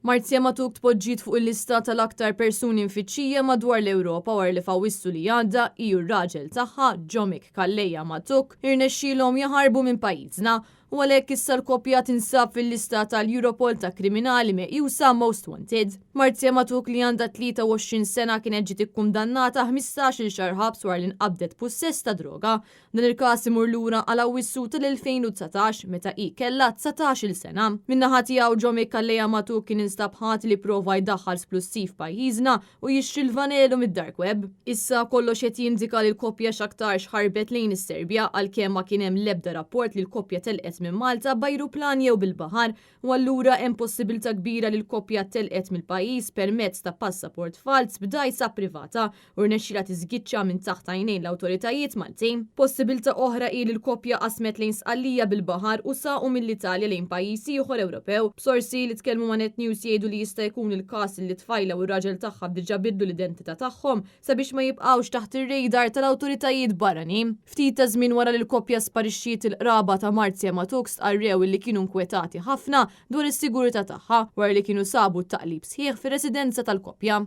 Marzja Matuk tpoġġiet fuq il-lista tal-aktar persuni mfittxija madwar l-Ewropa wara li fawissu li għadda r raġel tagħha Jomik Kalleja Matuk irnexxielhom jaħarbu minn pajjiżna u għalhekk issa l-koppja tinsab fil-lista tal-Europol ta' kriminali meqjusa Most Wanted. Marzja Matuk li għandha 23 sena kienet ġiet ikkundannata 15-il xahar ħabs wara li nqabdet possess ta' droga. Dan il-każ imur lura għal Awwissu tal-2019 meta hi kellha 19-il sena. Min-naħa tiegħu Jomik Kalleja Matuk kien instab ħadd li prova jdaħħal splussiv pajjiżna u jixtri l-vanelu mid-dark web. Issa kollox qed jindika li l-koppja x'aktarx ħarbet lejn is-Serbja għalkemm ma kien hemm l-ebda rapport li l-koppja telqet minn Malta b'ajruplan jew bil-baħar u allura hemm possibilità kbira li l-koppja telqet mill-pajjiż permezz ta' passaport fals b'dajsa privata u rnexxiela tiżgiċċja minn taħt għajnejn l-awtoritajiet Maltin. Possibilità oħra hi li l-koppja qasmet lejn sqallija bil-baħar u saqu mill-Italja lejn pajjiż ieħor Ewropew. B'sorsi li tkellmu ma' Net News jgħidu li jista' jkun il-każ li tfajla u r-raġel tagħha diġà bidlu l-identità tagħhom sabiex ma jibqgħux taħt ir-radar tal-awtoritajiet barranin. Ftit ta' żmien wara li l-koppja sparixxiet il-qraba ta' Marzja Matuk stqarrew li kienu nkwetati ħafna dwar is-sigurità tagħha wara li kienu sabu t-taqlib sħiħ fir-residenza tal-koppja.